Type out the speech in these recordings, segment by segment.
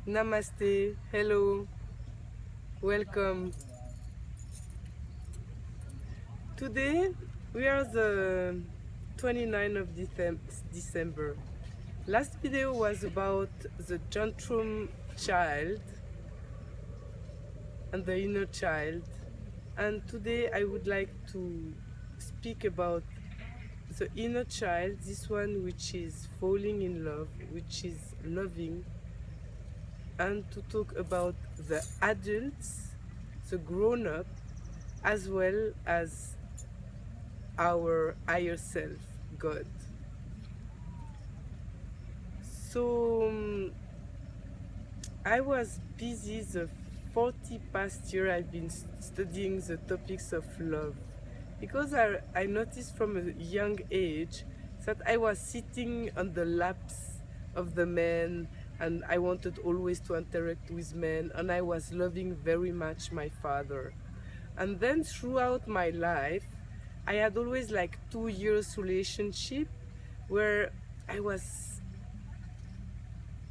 Namaste, hello, welcome. Today we are the 29th of December. Last video was about the tantrum child and the inner child, and today I would like to speak about the inner child, this one which is falling in love, which is loving, and to talk about the adults, the grown-up, as well as our higher self, God. So I was busy the 40 past year I've been studying the topics of love, because I noticed from a young age that I was sitting on the laps of the men, and I wanted always to interact with men, and I was loving very much my father. And then throughout my life I had always like 2 years relationship where I was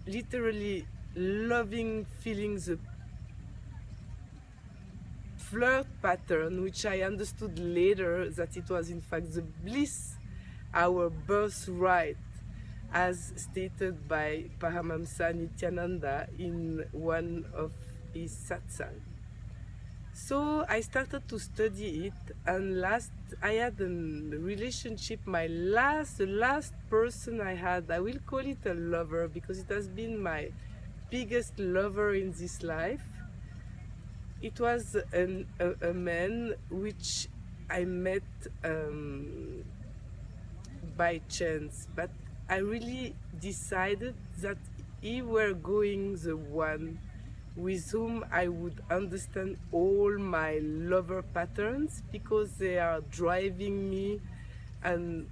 literally loving, feeling the flirt pattern, which I understood later that it was in fact the bliss, our birthright, as stated by Paramahamsa Nithyananda in one of his satsang. So I started to study it, and I had a relationship, the last person I had, I will call it a lover because it has been my biggest lover in this life. It was a man which I met by chance, but I really decided that he were going the one with whom I would understand all my lover patterns, because they are driving me and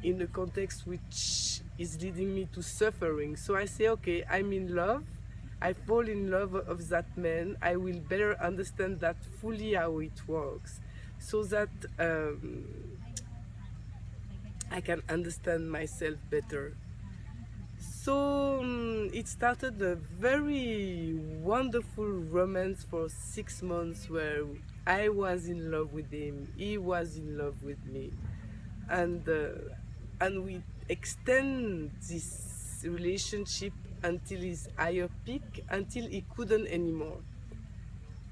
in a context which is leading me to suffering. So I say, okay, I'm in love, I fall in love of that man, I will better understand that fully how it works, so that I can understand myself better. So it started a very wonderful romance for 6 months where I was in love with him, he was in love with me, and we extend this relationship until his higher peak, until he couldn't anymore.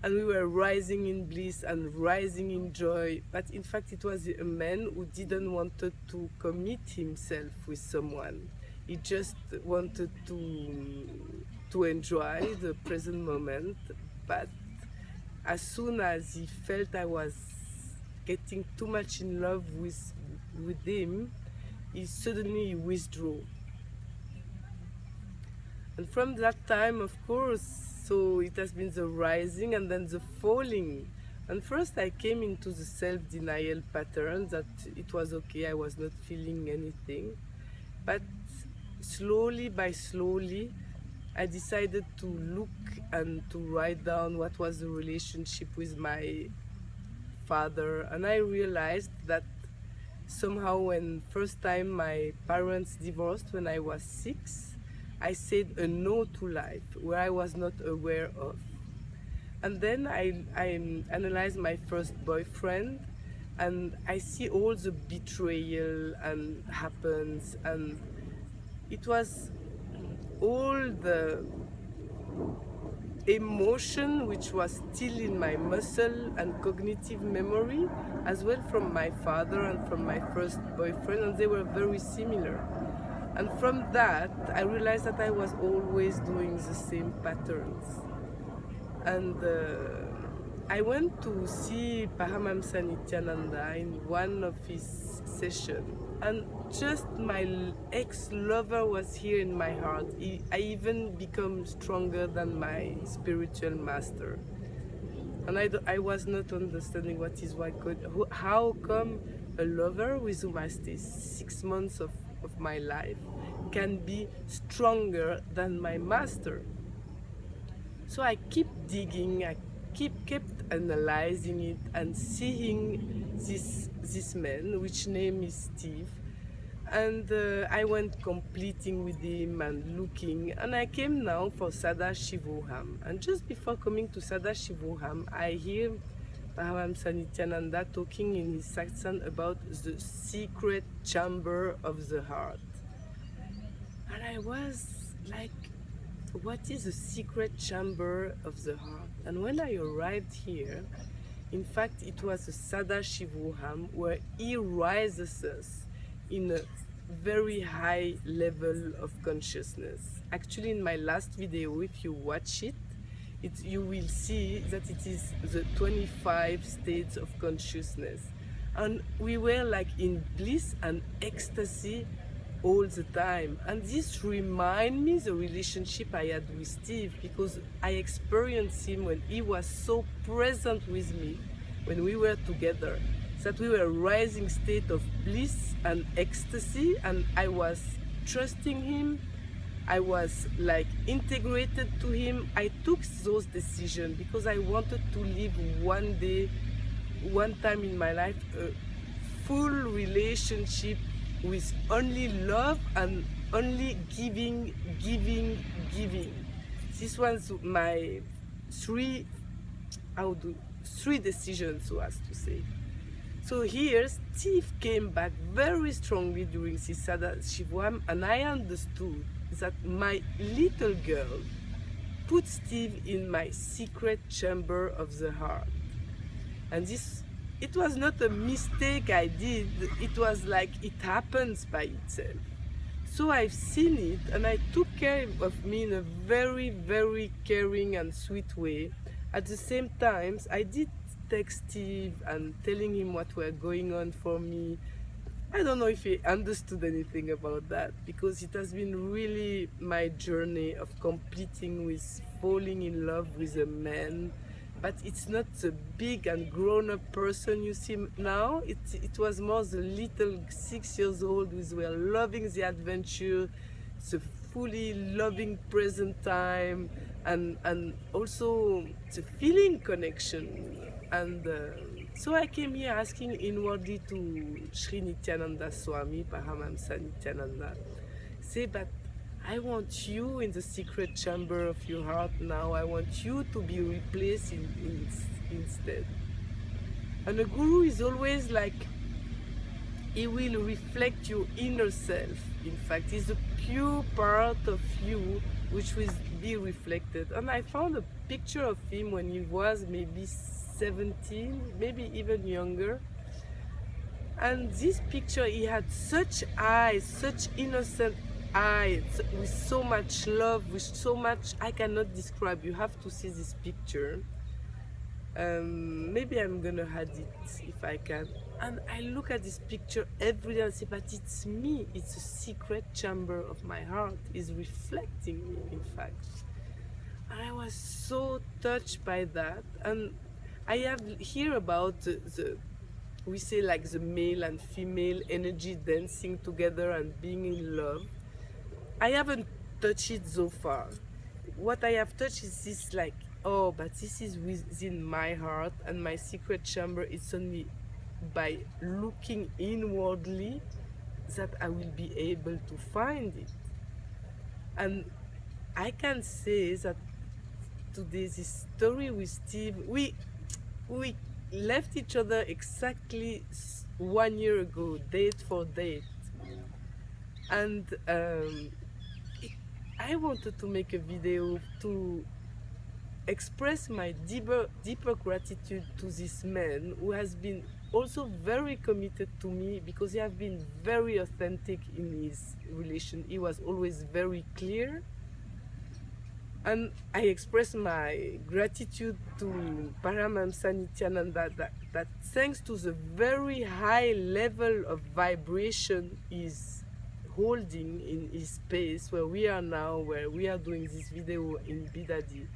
And we were rising in bliss and rising in joy, but in fact it was a man who didn't want to commit himself with someone. He just wanted to enjoy the present moment, but as soon as he felt I was getting too much in love with him, he suddenly withdrew. And from that time, of course, so it has been the rising and then the falling. And first I came into the self-denial pattern that it was okay, I was not feeling anything. But slowly by slowly, I decided to look and to write down what was the relationship with my father. And I realized that somehow when first time my parents divorced when I was 6, I said a no to life where I was not aware of. And then I analyzed my first boyfriend, and I see all the betrayal and happens, and it was all the emotion which was still in my muscle and cognitive memory, as well from my father and from my first boyfriend, and they were very similar. And from that, I realized that I was always doing the same patterns. And I went to see Paramahamsa Nithyananda in one of his sessions. And just my ex-lover was here in my heart. I even become stronger than my spiritual master. And I was not understanding what is what God, how come a lover with whom I stay 6 months of my life can be stronger than my master. So I keep digging, I kept analyzing it and seeing this man, which name is Steve. And I went completing with him and looking, and I came now for Sada Shivoham. And just before coming to Sada Shivoham, I hear Paramahamsa Nithyananda talking in his satsang about the secret chamber of the heart. And I was like, what is the secret chamber of the heart? And when I arrived here, in fact, it was a Sada Shivoham where he rises us in a very high level of consciousness. Actually, in my last video, if you watch it, you will see that it is the 25 states of consciousness. And we were like in bliss and ecstasy all the time. And this reminds me the relationship I had with Steve, because I experienced him when he was so present with me when we were together, that we were a rising state of bliss and ecstasy, and I was trusting him. I was like integrated to him. I took those decisions because I wanted to live one day, one time in my life, a full relationship with only love and only giving, giving, giving. This was my three decisions, so as to say. So here, Steve came back very strongly during this Sada Shivoham, and I understood that my little girl put Steve in my secret chamber of the heart. And this, it was not a mistake I did, it was like it happens by itself. So I've seen it, and I took care of me in a very, very caring and sweet way. At the same time, I did text Steve and telling him what were going on for me. I don't know if he understood anything about that, because it has been really my journey of completing with falling in love with a man. But it's not the big and grown-up person you see now. It was more the little 6 years old who were loving the adventure, the fully loving present time, and also the feeling connection. And so I came here asking inwardly to Sri Nithyananda Swami, Paramahamsa Nithyananda, say, but I want you in the secret chamber of your heart now. I want you to be replaced instead. And the Guru is always like, he will reflect your inner self. In fact, it's a pure part of you which will be reflected. And I found a picture of him when he was maybe 17, maybe even younger. And this picture, he had such eyes, such innocent eyes, with so much love, with so much I cannot describe. You have to see this picture. Maybe I'm gonna add it if I can. And I look at this picture every day and say, but it's me. It's a secret chamber of my heart. It's reflecting me, in fact. And I was so touched by that. And I have heard about we say like the male and female energy dancing together and being in love. I haven't touched it so far. What I have touched is this, like, oh, but this is within my heart, and my secret chamber is only by looking inwardly that I will be able to find it. And I can say that today, this story with Steve, we left each other exactly 1 year ago, date for date. And I wanted to make a video to express my deeper gratitude to this man who has been also very committed to me, because he has been very authentic in his relation. He was always very clear. And I express my gratitude to Paramahamsa Nithyananda that thanks to the very high level of vibration he's holding in his space where we are now, where we are doing this video in Bidadi,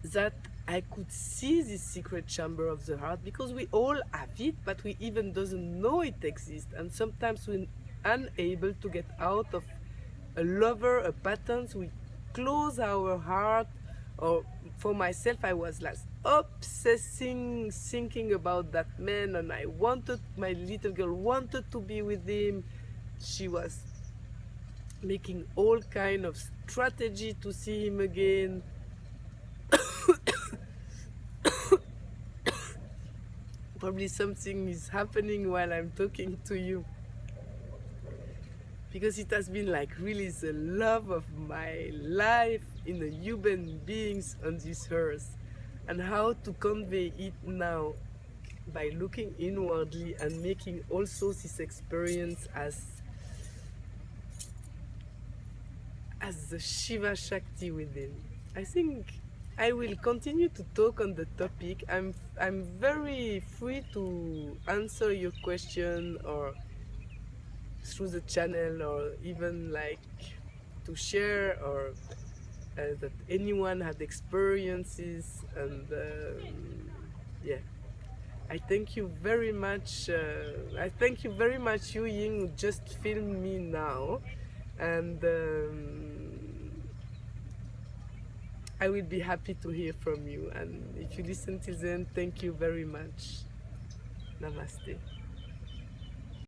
that I could see this secret chamber of the heart, because we all have it, but we even doesn't know it exists. And sometimes we're unable to get out of a lover, a pattern, so we close our heart. Or for myself, I was like thinking about that man, and I wanted, my little girl wanted to be with him, she was making all kind of strategy to see him again. Probably something is happening while I'm talking to you, because it has been like really the love of my life in the human beings on this earth, and how to convey it now by looking inwardly and making also this experience as the Shiva Shakti within. I think I will continue to talk on the topic. I'm very free to answer your question, or through the channel, or even like to share, or that anyone had experiences. And yeah, I thank you very much. I thank you very much, Yu Ying, who just filmed me now. And I will be happy to hear from you. And if you listen till then, thank you very much. Namaste.